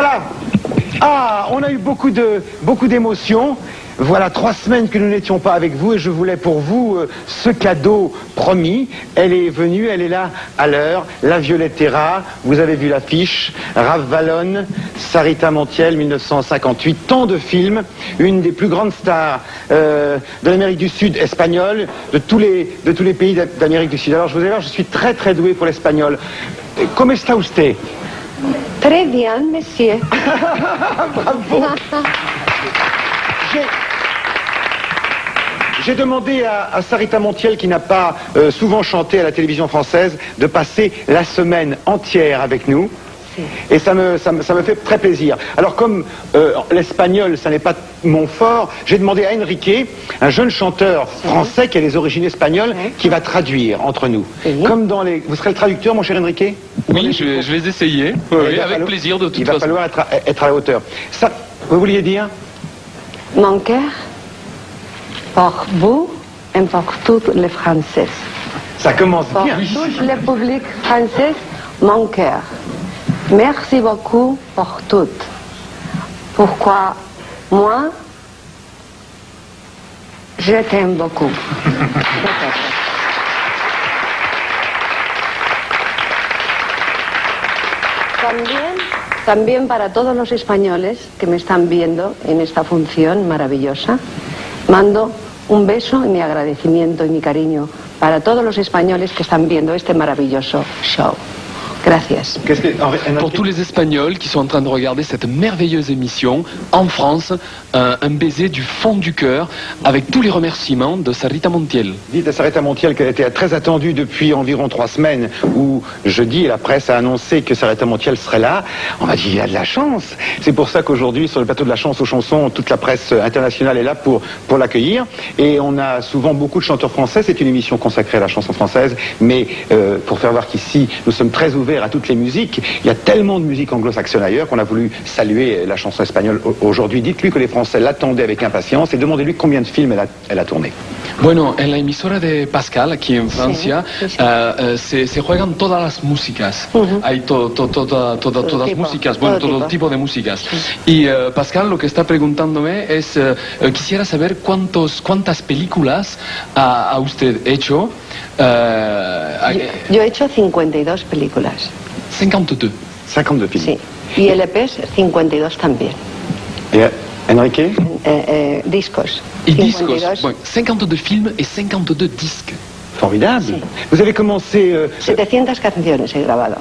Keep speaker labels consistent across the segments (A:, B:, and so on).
A: Voilà. Ah, on a eu beaucoup d'émotions. Voilà 3 semaines que nous n'étions pas avec vous et je voulais pour vous ce cadeau promis. Elle est venue, elle est là à l'heure. La Violettera, vous avez vu l'affiche. Rav Vallone, Sarita Montiel, 1958. Tant de films, une des plus grandes stars de l'Amérique du Sud espagnole, de tous les pays d'Amérique du Sud. Alors je vous assure, je suis très très doué pour l'espagnol. ¿Cómo está usted?
B: Très bien, monsieur.
A: Bravo. J'ai demandé à Sarita Montiel, qui n'a pas souvent chanté à la télévision française, de passer la semaine entière avec nous. Et ça me fait très plaisir. Alors comme l'espagnol, ça n'est pas mon fort, j'ai demandé à Enrique, un jeune chanteur français qui a les origines espagnoles, qui va traduire entre nous. Comme dans les... Vous serez le traducteur, mon cher Enrique?
C: Oui, je vais essayer. Oui, avec plaisir, de toute façon.
A: Il va falloir être à la hauteur. Ça, vous vouliez dire?
B: Mon cœur, pour vous et pour tous les Français.
A: Ça commence
B: Pour
A: bien.
B: tout le public français, mon cœur. Merci beaucoup pour tout. Pourquoi moi, je t'aime beaucoup. También para todos los españoles que me están viendo en esta función maravillosa, mando un beso y mi agradecimiento y mi cariño para todos los españoles que están viendo este maravilloso show. Gracias.
C: Pour tous les Espagnols qui sont en train de regarder cette merveilleuse émission en France, un baiser du fond du cœur avec tous les remerciements de Sarita Montiel.
A: Dites à Sarita Montiel qu'elle était très attendue depuis environ 3 semaines où jeudi la presse a annoncé que Sarita Montiel serait là. On m'a dit il a de la chance. C'est pour ça qu'aujourd'hui sur le plateau de la chance aux chansons, toute la presse internationale est là pour l'accueillir. Et on a souvent beaucoup de chanteurs français. C'est une émission consacrée à la chanson française. Mais pour faire voir qu'ici nous sommes très ouverts à toutes les musiques. Il y a tellement de musique anglo-saxonne ailleurs qu'on a voulu saluer la chanson espagnole aujourd'hui. Dites-lui que les Français l'attendaient avec impatience et demandez-lui combien de films elle a tourné.
C: Bueno, en la emisora de Pascal, aquí en Francia, se juegan todas las músicas. Hay todas músicas, bueno, todo tipo de músicas. Y Pascal lo que está preguntándome es, quisiera saber cuántas películas ha usted hecho.
B: Yo he hecho 52 películas.
C: 52.
A: 52 films.
B: Sí. Y LPs 52 también.
A: Et Enrique?
B: Discos.
C: Et discos. Bueno, 52 films et 52 disques.
A: Formidable.
B: Sí.
A: Vous avez commencé...
B: 700 canciones he grabado.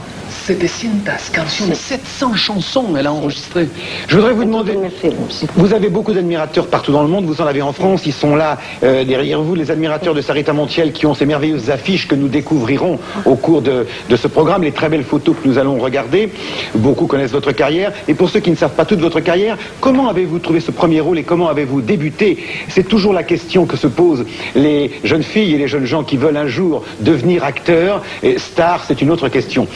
C: 700 canciones, 700 chansons elle a enregistrées.
A: Je voudrais vous demander,
B: Mes films.
A: vous avez beaucoup d'admirateurs partout dans le monde, vous en avez en France, ils sont là derrière vous, les admirateurs de Sarita Montiel qui ont ces merveilleuses affiches que nous découvrirons au cours de ce programme, les très belles photos que nous allons regarder. Beaucoup connaissent votre carrière, et pour ceux qui ne savent pas toute votre carrière, comment avez-vous trouvé ce premier rôle et comment avez-vous débuté? C'est toujours la question que se posent les jeunes filles et les jeunes gens qui veulent un jour devenir acteurs, et stars, c'est une autre question.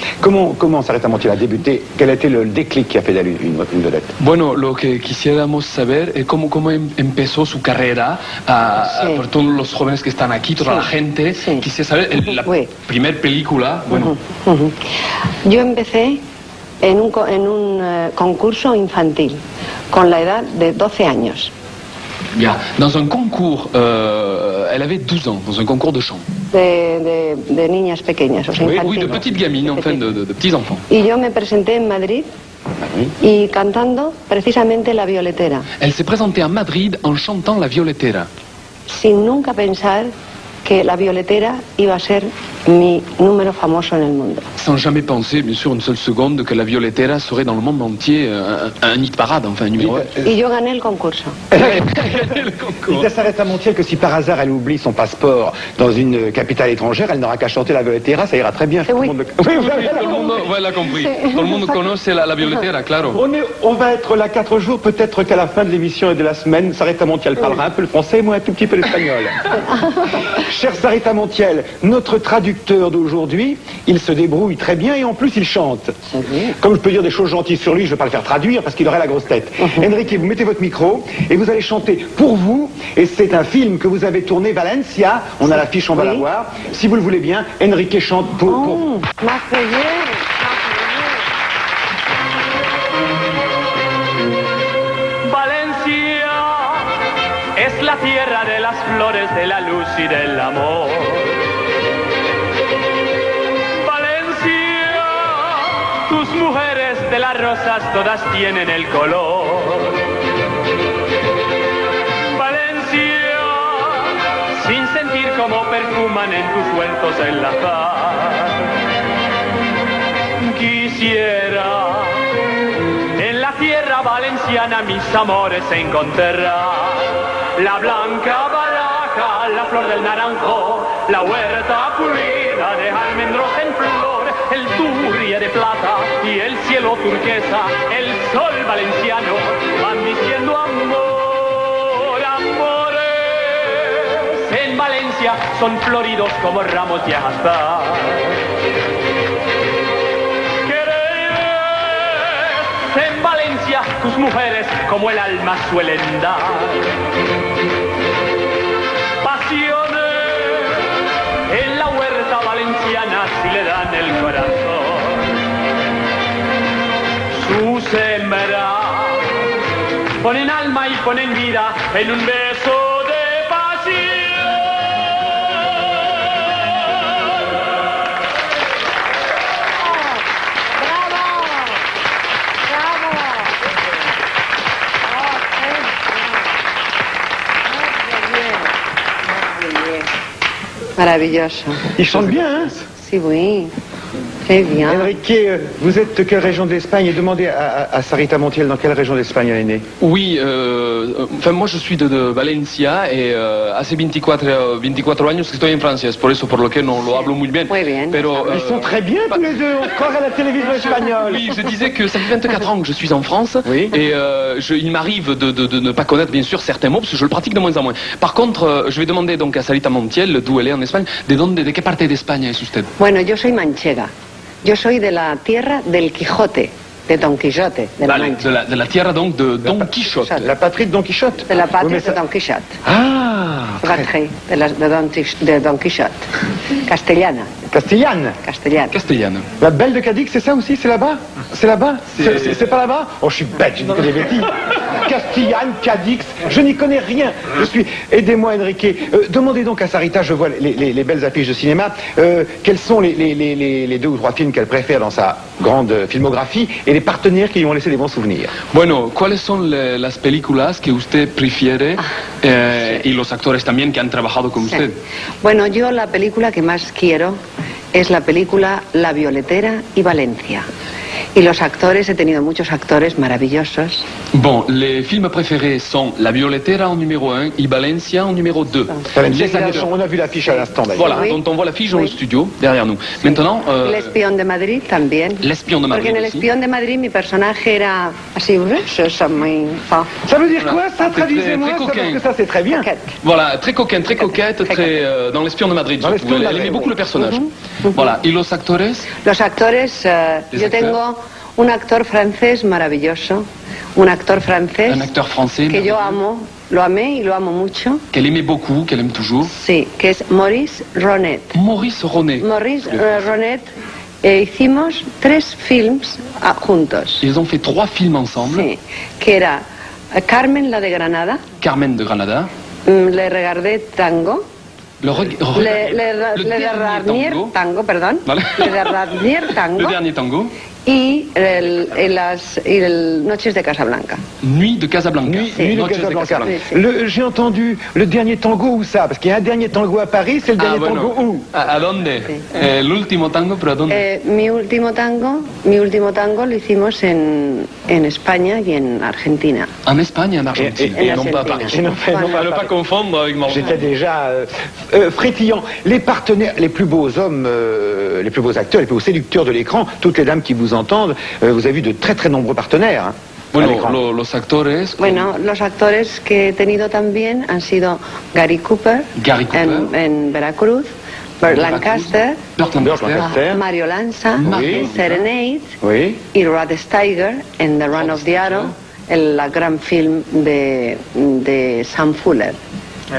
A: Comment Sarita Montiel a débuté? Quel a été le déclic qui a fait d'elle une vedette?
C: Bueno, lo que quisiéramos saber es cómo empezó su carrera por todos los jóvenes que están aquí, toda la gente. Quisiera saber la primer película. Bueno.
B: Yo empecé en un concurso infantil con la edad de 12 años.
C: Bien. Dans un concours, elle avait 12 ans, dans un concours de chant.
B: De niñas pequeñas, o sea,
C: Oui,
B: infantiles.
C: de petites gamines, enfin, de petits enfants.
B: Y yo me presenté en Madrid y cantando precisamente La Violetera,
C: Elle s'est présentée à Madrid en chantant La Violetera.
B: sin nunca pensar que La Violetera iba a ser mi número famoso en el mundo.
C: Sans jamais penser, bien sûr, une seule seconde, que La Violetera serait dans le monde entier un hit parade, enfin un numéro 1.
B: Y yo gané el concurso.
A: Dites à Sarita Montiel que si par hasard elle oublie son passeport dans une capitale étrangère, elle n'aura qu'à chanter La Violetera, ça ira très bien.
B: Oui.
A: Oui,
C: Tout le monde l'a compris. Tout le monde connaît la Violetera, claro.
A: On va être là 4 jours, peut-être qu'à la fin de l'émission et de la semaine, Sarita Montiel parlera un peu le français, moi un tout petit peu l'espagnol. Cher Sarita Montiel, notre traducteur d'aujourd'hui, il se débrouille très bien et en plus il chante. Comme je peux dire des choses gentilles sur lui, je ne vais pas le faire traduire parce qu'il aurait la grosse tête. Enrique, vous mettez votre micro et vous allez chanter pour vous, et c'est un film que vous avez tourné, Valencia, on a l'affiche, on va la voir. Si vous le voulez bien, Enrique chante pour vous.
B: Más que bien, más que bien.
D: tierra de las flores, de la luz y del amor. Valencia, tus mujeres de las rosas todas tienen el color. Valencia, sin sentir cómo perfuman en tus huertos el azar. Quisiera en la tierra valenciana mis amores encontrar. La blanca baraja, la flor del naranjo, la huerta pulida de almendros en flor, el turria de plata y el cielo turquesa, el sol valenciano van diciendo amor, amores. En Valencia son floridos como ramos de azahar. En Valencia tus mujeres como el alma suelen dar. Pasiones en la huerta valenciana si le dan el corazón. Su sembra ponen alma y ponen vida en un beso de pasión.
B: Maravilloso.
A: Ils chantent bien, hein?
B: Sí, oui. Très bien.
A: Enrique, vous êtes de quelle région d'Espagne? Et demandez à Sarita Montiel dans quelle région d'Espagne elle est née.
C: Oui, enfin moi je suis de Valencia y hace 24 años que estoy en Francia, es por eso por lo que no lo hablo muy bien.
B: Muy bien.
C: Pero,
A: Ils sont très bien tous les deux, on se croirait à la télévision espagnole.
C: Oui, je disais que ça fait 24 ans que je suis en France
A: Oui.
C: et il m'arrive de ne pas connaître bien sûr certains mots parce que je le pratique de moins en moins. Par contre, je vais demander donc à Sarita Montiel d'où elle est en Espagne, de qué parte de España es usted.
B: Bueno, yo soy manchega. Yo soy de la tierra del Quijote, de Don Quijote, de la Mancha.
C: De la tierra donc de Don Quichotte.
A: La patrie de Don Quichotte.
B: De la patria
A: Oui, mais
B: de
A: ça-
B: Don Quichotte.
A: Ah,
B: Patria de Don Quichotte. Castellana.
A: Castillane.
B: Castellana.
C: Castellane.
A: La belle de Cadix, c'est ça aussi? C'est là-bas? C'est là-bas? C'est pas là-bas? Oh, je suis bête, je dis que des bêtises. Castillane, Cadix, je n'y connais rien. Je suis... Aidez-moi, Enrique. Demandez donc à Sarita, je vois les belles affiches de cinéma, quels sont les 2 ou 3 films qu'elle préfère dans sa grande filmographie et les partenaires qui lui ont laissé des bons souvenirs.
C: Bueno, ¿cuáles son las películas que usted prefiere y los actores también que han trabajado con
B: Sí.
C: usted?
B: Bueno, yo la película que más quiero es la película La Violetera y Valencia. Y los actores, he tenido muchos actores maravillosos.
C: Bon, les films préférés sont La Violetera en numéro 1 et Valencia en numéro 2.
A: Valencia,
C: Les acteurs-
A: on a vu l'affiche à l'instant d'ailleurs.
C: Voilà,
B: Oui.
C: dont on voit l'affiche dans
B: Oui.
C: le studio, derrière nous. Maintenant,
B: El Espión de Madrid también.
C: L'Espion de Madrid
B: Porque en El
C: aussi.
B: Espión de Madrid mi personaje era así, ça muy...
A: Ça veut dire quoi, ça?
C: C'était
A: Traduisez-moi
C: très
A: ça, parce
C: coquin.
A: que ça, c'est très bien.
B: Coquette.
C: Voilà, très coquine, très coquette,
B: Très
C: très, dans l'Espion de Madrid.
A: Dans
C: surtout.
A: l'Espion de
C: Elle
A: Madrid,
C: aimait beaucoup
A: oui.
C: le personnage. Voilà, y los actores,
B: Los actores,
C: Les
B: yo
C: acteurs.
B: tengo un actor francés maravilloso, un actor francés
C: un acteur français
B: que yo
C: merveilleux,
B: amo, lo amé y lo amo mucho,
C: qu'elle aimait beaucoup, qu'elle aime toujours.
B: sí, que es Maurice Ronet.
C: Maurice Ronet.
B: Maurice Ronet, hicimos 3 films juntos,
C: Ils ont fait 3 films ensemble.
B: sí, que era Carmen la de Granada,
C: Carmen de Granada,
B: Le Regardé Tango,
C: le dernier tango.
B: perdón,
C: Vale.
B: Le Dernier Tango
C: Le dernier tango.
B: y el Noches de Casablanca.
C: Nuit de Casablanca.
A: Nuit de
C: Noches
A: Casablanca.
B: Oui, c'est-
A: J'ai entendu le dernier tango où ça? Parce qu'il y a un dernier tango à Paris, c'est le
C: Ah,
A: dernier tango
C: bueno.
A: où?
C: ¿A dónde?
B: Sí.
C: El último tango, pero ¿a dónde?
B: Mi último tango lo hicimos en España y en Argentina.
C: En Espagne, en Argentine.
B: Et- et-
C: Et non pas à
B: Argentine.
C: Paris.
A: Et non pas- non pas
C: À ne
A: à
C: pas
A: Paris.
C: confondre avec Morvan.
A: J'étais déjà frétillant. Les partenaires, les plus beaux hommes, les plus beaux acteurs, les plus beaux séducteurs de l'écran, toutes les dames qui vous entendent, vous avez vu de très très nombreux partenaires. Hein, à
C: Bueno,
A: l'écran.
C: los actores.
B: Bueno, los actores que he tenido también han sido Gary Cooper,
C: Gary Cooper.
B: en Veracruz, Burt Lancaster,
C: Burt Lancaster.
A: Burt Lancaster.
B: Mario Lanza
A: Oui.
B: en Serenade
A: Oui.
B: y Rod Steiger en The Run of the Arrow, el gran film de Sam Fuller.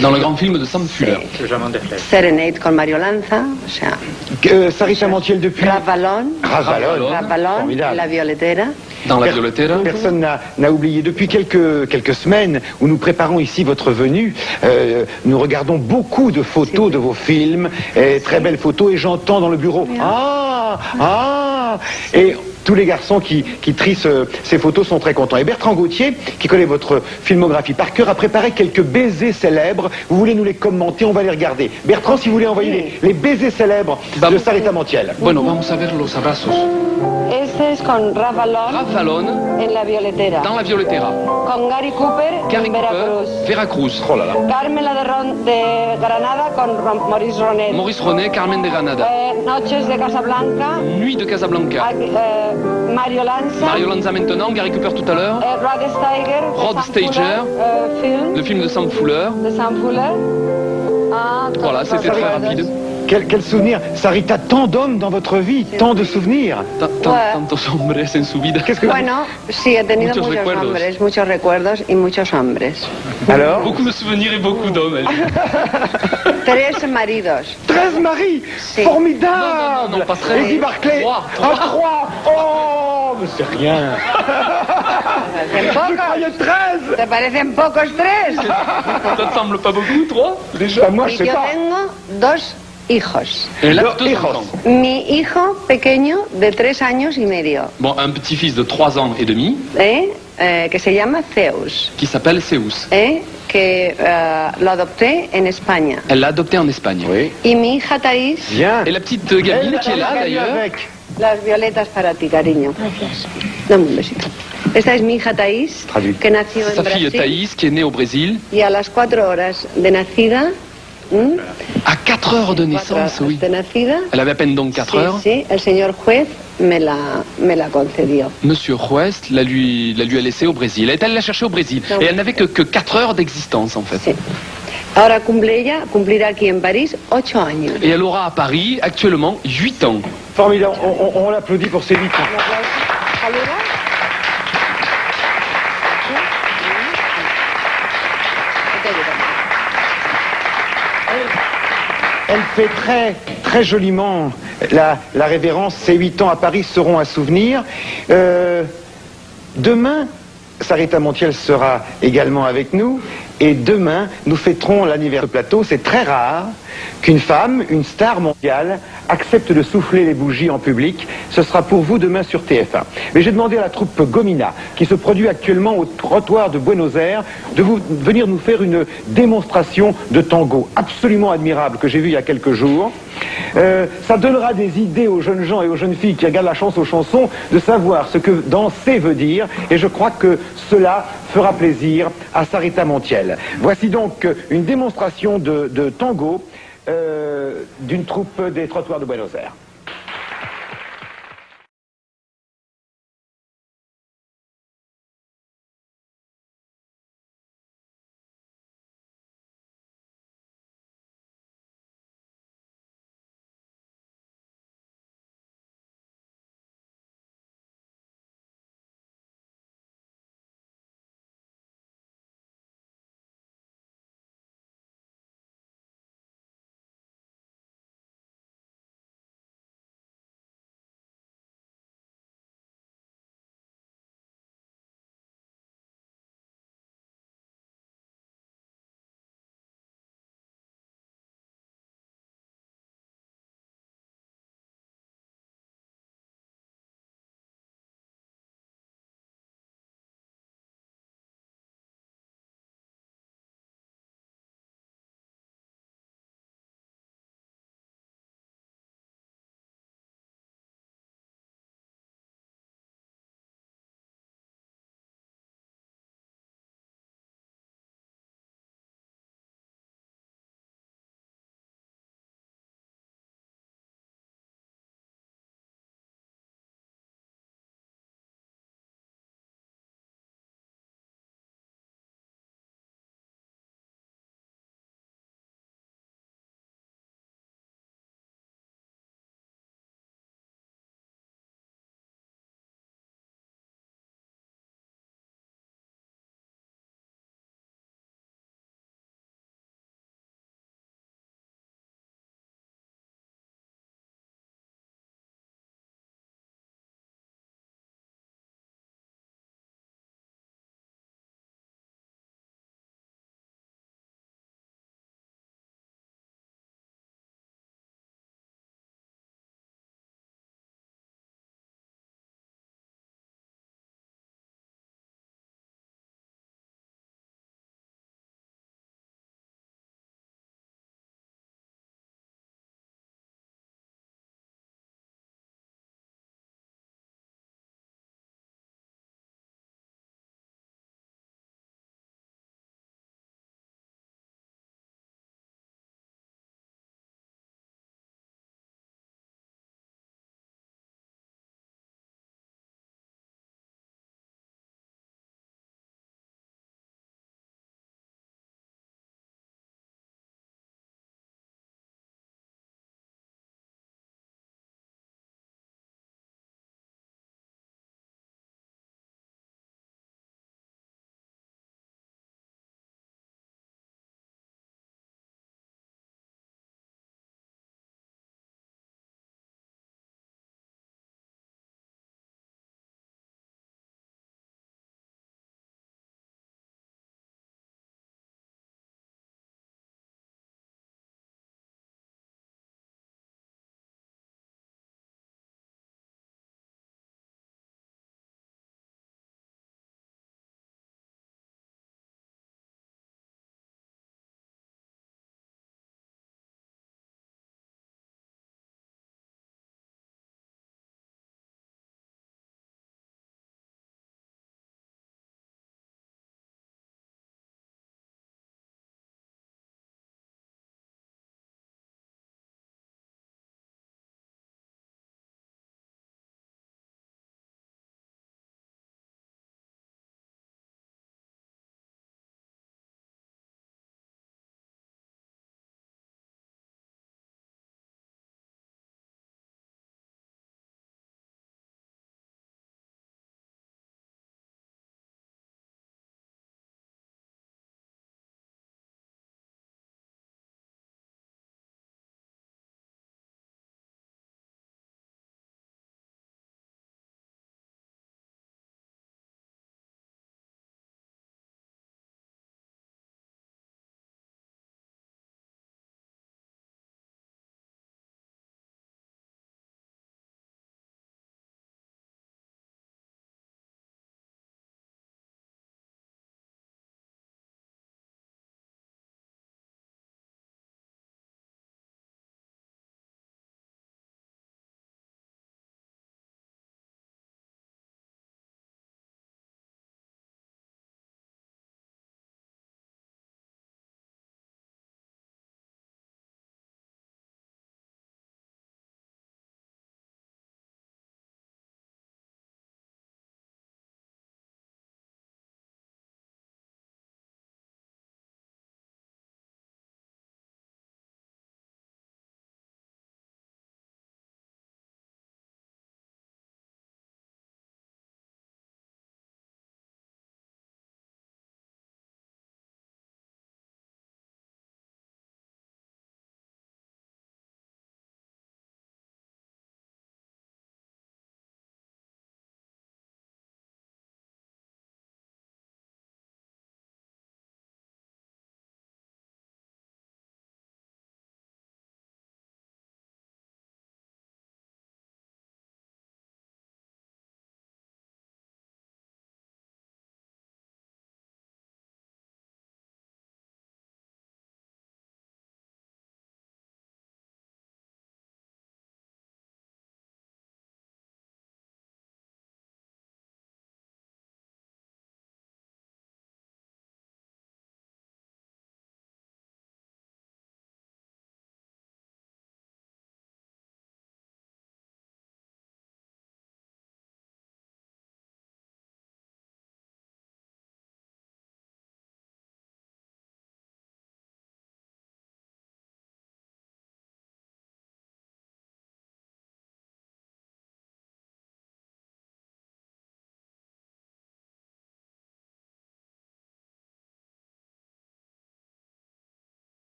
C: Dans le grand film de Sam Fuller.
B: Serenade con Mario Lanza, o sea,
A: Sarita Montiel depuis.
B: Ravalón,
A: Ravalón.
B: Ravalón,
A: Formidable.
B: La Violetera
C: Dans la Violetera.
A: Personne n'a oublié. Depuis quelques semaines où nous préparons ici votre venue, nous regardons beaucoup de photos de vos films, très belles photos, et j'entends dans le bureau « Ah !» Et tous les garçons qui trient ces photos sont très contents. Et Bertrand Gauthier, qui connaît votre filmographie par cœur, a préparé quelques baisers célèbres. Vous voulez nous les commenter? On va les regarder. Bertrand, si vous voulez envoyer les baisers célèbres de Sarita Montiel.
C: Bueno, vamos a ver los abrazos.
B: Este es con Rafa Lon
C: Rafa Lon,
B: en La Violetera.
C: dans la Violetera.
B: Con Gary Cooper
C: Gary
B: en
C: Cooper,
B: Veracruz.
C: Veracruz. Oh là là.
B: Carmen la de Granada con Maurice Ronet.
C: Maurice Ronet, Carmen de Granada.
B: Noches de Casablanca.
C: Nuit de Casablanca.
B: Mario Lanza.
C: Mario Lanza maintenant, Gary Cooper tout à l'heure.
B: Rod Steiger.
C: Rod Steiger. Le film de Sam Fuller.
B: De Sam Fuller.
C: Voilà, c'était très rapide.
A: Quel souvenir. Sarita, tant d'hommes dans votre vie, tant de souvenirs.
C: Tantos hombres en su vida.
B: Bueno, sí, he tenido
C: Muchos
B: muchos
C: recuerdos.
B: hombres, muchos recuerdos y muchos hombres.
A: Alors
C: Beaucoup de souvenirs et beaucoup d'hommes.
B: 3 maridos.
A: 13 maris.
B: Si.
A: Formidable.
C: Non, pas 13.
A: Eddie Barclay.
C: 3.
A: 3. Oh, mais c'est rien. Je croyais 13.
B: ¿Te parecen pocos 3?
C: Ça te semble pas beaucoup, 3 déjà?
A: Moi, je
B: Y
A: sais
B: yo
A: pas.
B: tengo 2 hijos.
C: Elle a
A: Dos
C: 2
A: hijos.
C: enfants.
B: Mi hijo pequeño de 3 años y medio,
C: Bon, un petit-fils de 3 ans et demi
B: que se llama Zeus,
C: qui s'appelle Zeus.
B: que lo adopté en España.
C: Elle l'a adopté en Espagne.
A: Oui.
B: Y mi hija Thaís,
A: Bien.
C: Et la petite gamine qui est là d'ailleurs.
A: Avec.
B: las violetas para ti, cariño. Gracias. Dame un besito. Esta es mi hija Thaís,
A: Traduit.
B: que nació
C: Sa
B: en
C: fille
B: Brasil.
C: Thaïs qui est née au Brésil.
B: Y a las 4 horas de nacida,
C: À 4 heures de
B: 4
C: naissance,
B: horas
C: oui.
B: de nacida,
C: Elle avait à peine donc 4 heures.
B: sí, el señor juez me la concedió.
C: Monsieur Juez la lui a laissée au Brésil. Elle est allée la chercher au Brésil.
B: Non.
C: Et elle n'avait que 4 heures d'existence en fait.
B: Sí. Ahora cumplirá aquí en París 8 años.
C: Et elle aura à Paris actuellement 8 ans.
A: Formidable. On l'applaudit pour ces 8 ans.
B: ¿Saluda?
A: Elle fait très joliment la révérence. Ces 8 ans à Paris seront un souvenir. Demain, Sarita Montiel sera également avec nous. Et demain, nous fêterons l'anniversaire de plateau. C'est très rare qu'une femme, une star mondiale, accepte de souffler les bougies en public. Ce sera pour vous demain sur TF1. Mais j'ai demandé à la troupe Gomina, qui se produit actuellement au trottoir de Buenos Aires, de venir nous faire une démonstration de tango absolument admirable que j'ai vu il y a quelques jours. Ça donnera des idées aux jeunes gens et aux jeunes filles qui regardent la chance aux chansons de savoir ce que danser veut dire, et je crois que cela fera plaisir à Sarita Montiel. Voici donc une démonstration de tango d'une troupe des trottoirs de Buenos Aires.